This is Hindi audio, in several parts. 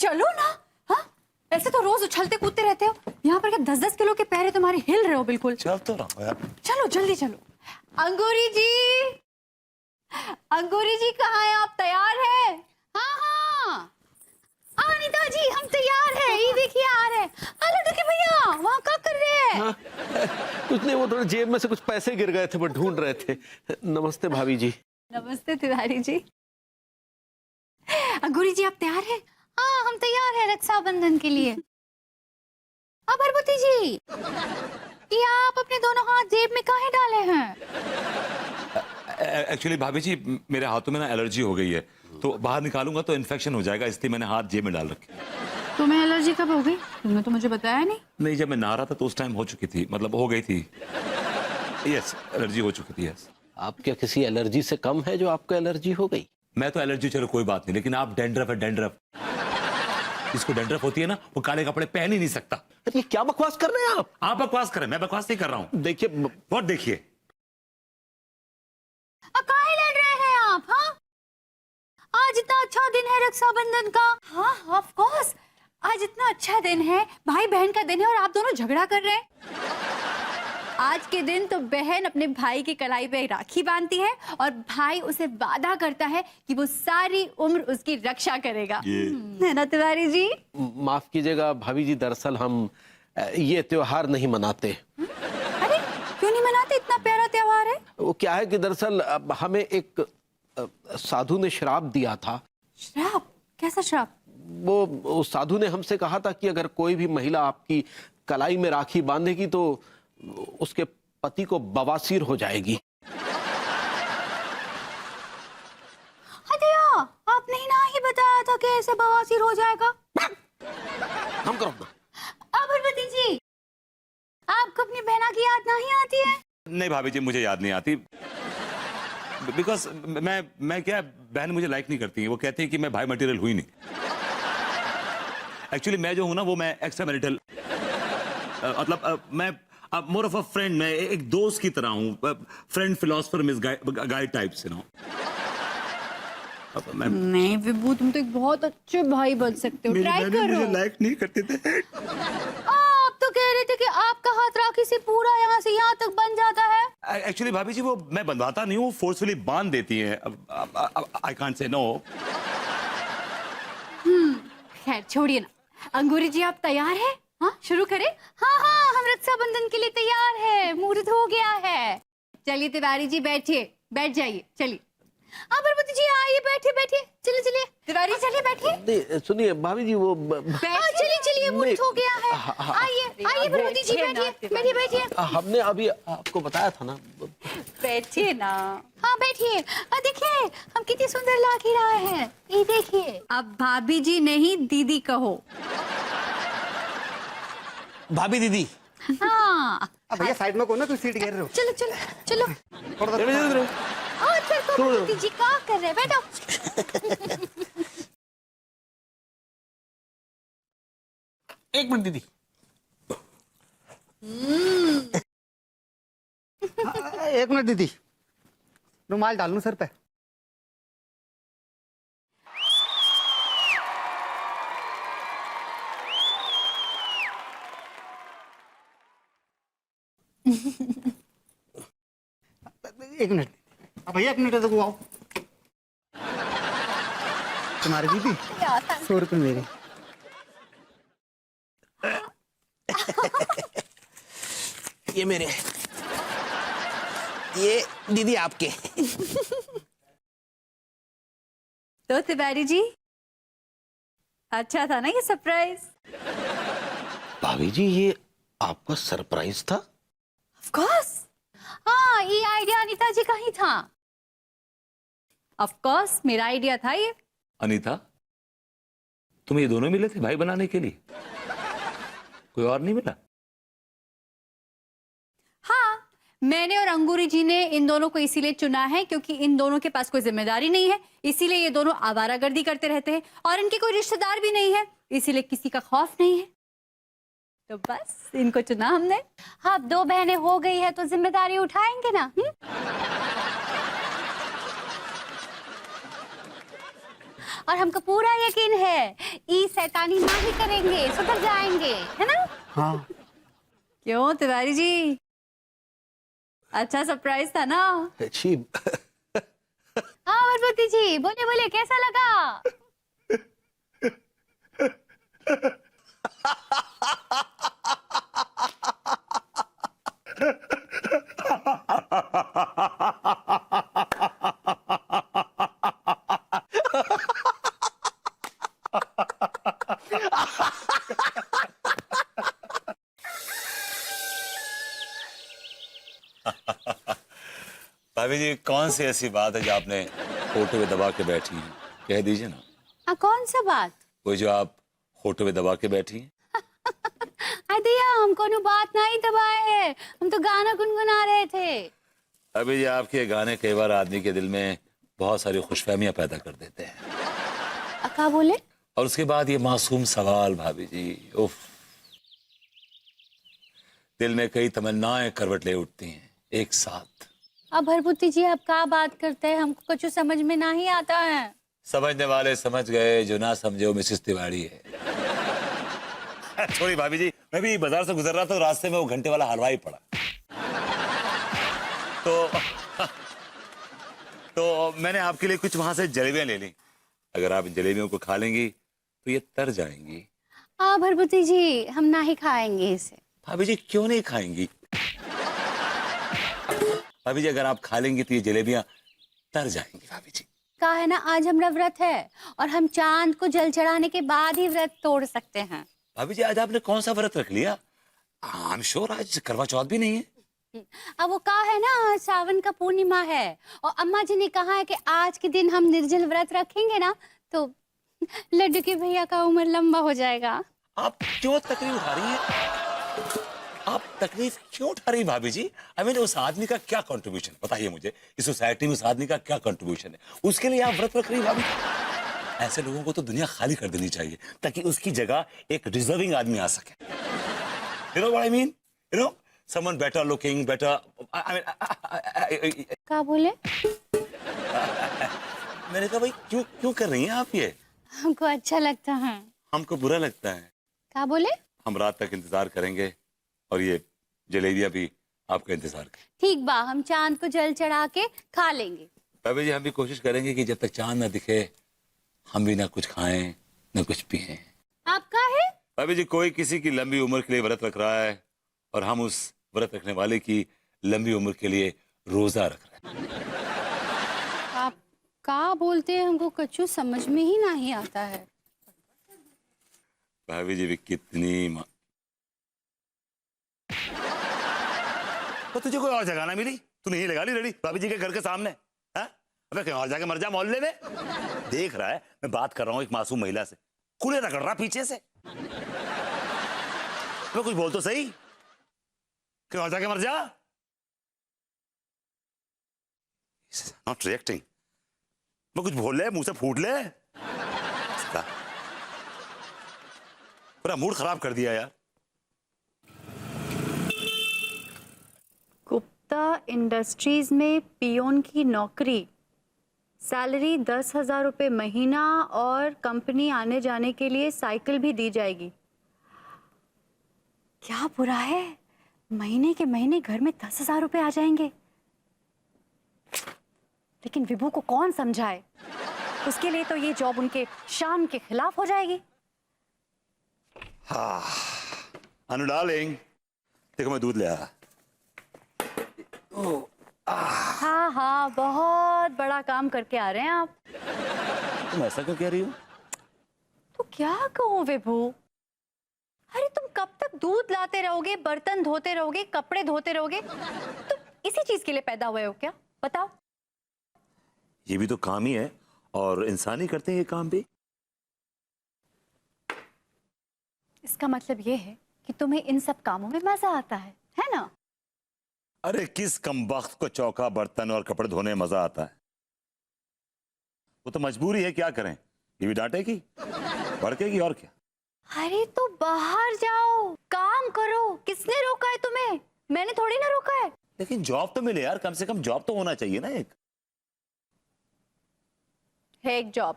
चलो ना। हाँ, ऐसे तो रोज उछलते कूदते रहते हो, यहाँ पर क्या 10-10 किलो के पैर तुम्हारे हिल रहे हो बिल्कुल। चल तो रहा यार। चलो जल्दी चलो। अंगूरी जी, अंगूरी जी कहाँ है आप? तैयार है? हाँ हाँ अनिता जी हम तैयार है, ये देखिए आ रहे हैं। हेलो देखिए भैया, वहाँ क्या कर रहे हैं? हाँ, कुछ नहीं, वो थोड़ा जेब में से कुछ पैसे गिर गए थे, वो ढूंढ रहे थे। नमस्ते भाभी जी। नमस्ते तिवारी जी। अंगूरी जी आप तैयार हैं? हाँ हम तैयार हैं रक्षाबंधन के लिए। अब भरभूति जी, ये आप अपने दोनों हाथ जेब में काहे डाले हैं? एक्चुअली भाभी जी मेरे हाथों में ना एलर्जी हो गई है, तो बाहर निकालूंगा तो इन्फेक्शन हो जाएगा, इसलिए मैंने हाथ जेब में डाल रखे। तुम्हें एलर्जी कब हो गई? तुमने तो मुझे बताया नहीं। नहीं, जब मैं नहा रहा था तो उस टाइम हो चुकी थी, मतलब हो गई थी। यस, एलर्जी हो चुकी थी। यस। आप क्या किसी एलर्जी से कम है जो आपको एलर्जी हो गई? मैं तो एलर्जी चलो कोई बात नहीं, लेकिन आप डेंड्रफ है, डेंड्रफ। जिसको डेंड्रफ होती है ना, वो काले कपड़े पहन ही नहीं सकता। ये क्या बकवास कर रहे हैं आप? आप बकवास करें, मैं बकवास नहीं कर रहा हूँ। देखिए बहुत देखिए। काहे लड़ रहे हैं आप? हाँ, आज इतना अच्छा दिन है रक्षाबंधन का। हाँ ऑफ कोर्स, आज इतना अच्छा दिन है, भाई बहन का दिन है, और आप दोनों झगड़ा कर रहे हैं। आज के दिन तो बहन अपने भाई की कलाई पे राखी बांधती है और भाई उसे वादा करता है कि वो सारी उम्र उसकी रक्षा करेगा। है ना तिवारी जी? माफ कीजिएगा भाभी जी, दरअसल हम ये त्योहार नहीं मनाते। अरे क्यों नहीं मनाते? इतना प्यारा त्योहार है। वो क्या है कि दरअसल हमें एक साधु ने श्राप दिया था। श्राप? कैसा श्राप? वो उस साधु ने हमसे कहा था कि अगर कोई भी महिला आपकी कलाई में राखी बांधेगी तो उसके पति को बवासीर हो जाएगी। अदया, आपने ही ना ही बताया था कि ऐसे बवासीर हो जाएगा। हम करो ना। भरभूति जी, आपको अपनी बहना की याद नहीं आती है? नहीं भाभी जी, मुझे याद नहीं आती, बिकॉज मैं क्या, बहन मुझे लाइक नहीं करती है। वो कहती है कि मैं भाई मटेरियल हुई नहीं। एक्चुअली मैं जो हूं ना, वो मैं एक्स्ट्रा मैरिटल, मतलब मैं मोर ऑफ अ फ्रेंड, मैं एक दोस्त की तरह हूं। Friend philosopher miss guide types, you know. नहीं विभू, तुम तो एक बहुत अच्छे भाई बन सकते हो, ट्राई करो। मुझे लाइक नहीं करते थे। आप तो कह रहे थे कि आपका हाथ राखी से पूरा यहाँ से यहाँ तक बन जाता है। एक्चुअली भाभी जी वो मैं बंधवाता नहीं हूँ, फोर्सफुली बांध देती है। I can't say no. खैर छोड़िए ना। अंगूरी जी आप तैयार हैं? हाँ शुरू करें? हाँ हाँ हम रक्षाबंधन के लिए तैयार है, मुहूर्त हो गया है। चलिए तिवारी जी बैठिए, बैठ जाइए। चलिए भरभूति जी आइए, बैठिए बैठिए। चलिए चलिए तिवारी, चलिए बैठिए। नहीं सुनिए भाभी जी, वो चलिए चलिए मुहूर्त हो गया है। आइए आइए भरभूति जी, बैठिए बैठिए बैठिए। हमने अभी आपको बताया था ना। बैठिए ना। हाँ बैठिए। देखिए हम कितनी सुंदर लाठी लाए हैं, ये देखिए। अब भाभी जी नहीं दीदी कहो। भाभी दीदी। हाँ भैया साइड में कौन है, तू सीट घेर रहे हो। चलो चलो चलो। भरभूति जी क्या कर रहे हैं? बैठो। एक मिनट दीदी। एक मिनट दीदी, रुमाल डालूं सर पे। एक मिनट भैया, एक मिनट तो आओ। तुम्हारी दीदी 100 रुपये मेरे। ये मेरे, ये दीदी आपके। तो तिवारी जी अच्छा था ना ये सरप्राइज? भाभी जी ये आपका सरप्राइज था? Of course. हाँ ये आइडिया अनीता जी का ही था। ऑफ कोर्स मेरा आइडिया था ये। अनीता, तुम ये दोनों मिले थे भाई बनाने के लिए? कोई और नहीं मिला? हाँ, मैंने और अंगूरी जी ने इन दोनों को इसीलिए चुना है क्योंकि इन दोनों के पास कोई जिम्मेदारी नहीं है, इसीलिए ये दोनों आवारागर्दी करते रहते हैं, और इनके कोई रिश्तेदार भी नहीं है, इसीलिए किसी का खौफ नहीं है। तो बस इनको चुना हमने। हाँ 2 बहनें हो गई है तो जिम्मेदारी उठाएंगे ना। और हमको पूरा यकीन है ई शैतानी ना ही करेंगे, सुधर जाएंगे, है ना? हाँ क्यों तिवारी जी, अच्छा सरप्राइज था ना? अच्छी हाँ भरभूति जी, बोले बोले कैसा लगा? भाभी जी, कौन सी ऐसी बात है जो आपने होठों पे दबा के बैठी हैं? कह दीजिए ना। हाँ कौन सा बात? वो जो आप होठों पे दबा के बैठी हैं। दिया हम कोनो बात नहीं दबाए है, हम तो गाना गुनगुना रहे थे। अभी जी, आपके गाने कई बार आदमी के दिल में बहुत सारी खुशफहमियां पैदा कर देते हैं। क्या बोले? और उसके बाद ये मासूम सवाल भाभी जी, उफ, दिल में कई तमन्नाएं करवट ले उठती हैं एक साथ। अब भरभूति जी आप क्या बात करते हैं, हमको कुछ समझ में नहीं आता है। समझने वाले समझ गए, जो ना समझे वो मिसेस तिवारी है। छोड़ी भाभी जी, मैं भी बाजार से गुजर रहा था, रास्ते में वो घंटे वाला हलवाई पड़ा। तो मैंने आपके लिए कुछ वहां से जलेबियां ले ली। अगर आप इन जलेबियों को खा लेंगी तो ये तर जाएंगी। हाँ भरभूति जी, हम ना ही खाएंगे इसे। भाभी जी क्यों नहीं खाएंगी? भाभी जी अगर आप खा लेंगी तो ये जलेबियां तर जाएंगी। भाभी जी कहा है ना, आज हमारा व्रत है और हम चांद को जल चढ़ाने के बाद ही व्रत तोड़ सकते हैं। भाभी जी, आज आपने कौन सा व्रत रख लिया? आई एम श्योर आज करवा चौथ भी नहीं है। अब वो कहा है ना, सावन का पूर्णिमा है और अम्मा जी ने कहा है कि आज के दिन हम निर्जल व्रत रखेंगे ना तो लड्डू के भैया का उम्र लंबा हो जाएगा। आप क्यों तकलीफ उठा रही हैं? आप तकलीफ क्यों उठा रही हैं भाभी जी? आई मीन उस आदमी का क्या कंट्रीब्यूशन, बताइए मुझे, इस सोसाइटी में उस आदमी का क्या कंट्रीब्यूशन है, उसके लिए आप व्रत रख रही हैं भाभी? ऐसे लोगों को तो दुनिया खाली कर देनी चाहिए ताकि उसकी जगह एक डिजर्विंग आदमी आ सके। You know what I mean? You know, someone better looking, better. क्या बोले? मैंने कहा भाई क्यों कर रही हैं आप ये? हमको अच्छा लगता है। हमको बुरा लगता है। क्या बोले? हम रात तक इंतजार करेंगे और ये जलेबियां भी आपका इंतजार करें। ठीक बा, हम चांद को जल चढ़ा के खा लेंगे। भाभी जी हम भी कोशिश करेंगे कि जब तक चांद न दिखे हम भी ना कुछ खाएं न कुछ पिएं। आपका है? भाभी जी कोई किसी की लंबी उम्र के लिए व्रत रख रहा है और हम उस व्रत रखने वाले की लंबी उम्र के लिए रोजा रख रहे हैं। आप क्या बोलते हैं, हमको कछु समझ में ही नहीं आता है। भाभी जी भी कितनी तो तुझे कोई और जगह ना मिली, तूने यही लगा ली रेडी भाभी जी के घर के सामने? हाँ? अबे कहीं और जाके मर जा मोहल्ले में। देख रहा है मैं बात कर रहा हूँ एक मासूम महिला से, कूले रगड़ रहा पीछे से। मैं कुछ बोल तो सही, कहीं और जाके मर जा। Not reacting. मैं कुछ बोल ले, मुंह से फूट ले। पूरा मूड खराब कर दिया यार। गुप्ता इंडस्ट्रीज में पियोन की नौकरी, सैलरी 10,000 रुपये महीना और कंपनी आने जाने के लिए साइकिल भी दी जाएगी। क्या बुरा है, महीने के महीने घर में 10,000 रुपये आ जाएंगे। लेकिन विभू को कौन समझाए, उसके लिए तो ये जॉब उनके शान के खिलाफ हो जाएगी। हाँ अनु डार्लिंग, देखो मैं दूध ले आया। हाँ हाँ, बहुत बड़ा काम करके आ रहे हैं आप। तुम ऐसा क्यों कह रही हो? तो क्या कहो विभू, अरे तुम कब तक दूध लाते रहोगे, बर्तन धोते रहोगे, कपड़े धोते रहोगे? तुम इसी चीज के लिए पैदा हुए हो क्या, बताओ? ये भी तो काम ही है और इंसान ही करते हैं ये काम भी। इसका मतलब ये है कि तुम्हें इन सब कामों में मजा आता है ना? अरे किस कमबख्त को चौका बर्तन और कपड़े धोने में मजा आता है? वो तो मजबूरी है, क्या करें, ये भी डांटेगी भड़केगी और क्या। अरे तो बाहर जाओ, काम करो, किसने रोका है तुम्हें? मैंने थोड़ी ना रोका है। लेकिन जॉब तो मिले यार, कम से कम जॉब तो होना चाहिए ना एक। है एक जॉब,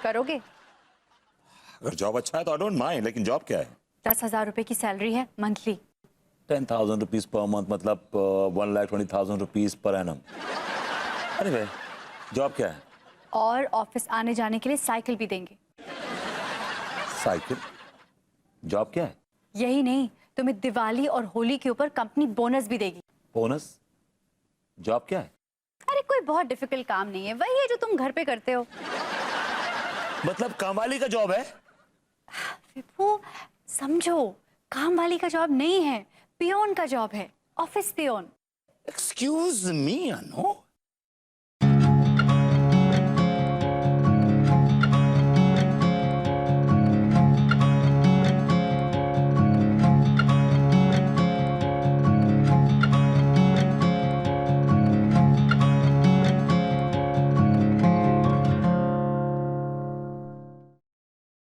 करोगे? अगर जॉब अच्छा है तो आई डोंट माइंड, लेकिन जॉब क्या है? 10,000 रुपए की सैलरी है मंथली। 10,000 रुपीज पर मंथ, मतलब 1,20,000 रुपीज पर एनम। अरे भाई, जॉब क्या है? और ऑफिस आने जाने के लिए साइकिल भी देंगे। साइकिल? जॉब क्या है? यही नहीं, तुम्हें दिवाली और होली के ऊपर कंपनी बोनस भी देगी। बोनस? जॉब क्या है? अरे कोई बहुत डिफिकल्ट काम नहीं है, वही है जो तुम घर पे करते हो। मतलब कामवाली का जॉब है? विभू समझो, काम वाली का जॉब नहीं है, पियोन का जॉब है, ऑफिस पियोन। एक्सक्यूज मी अनु,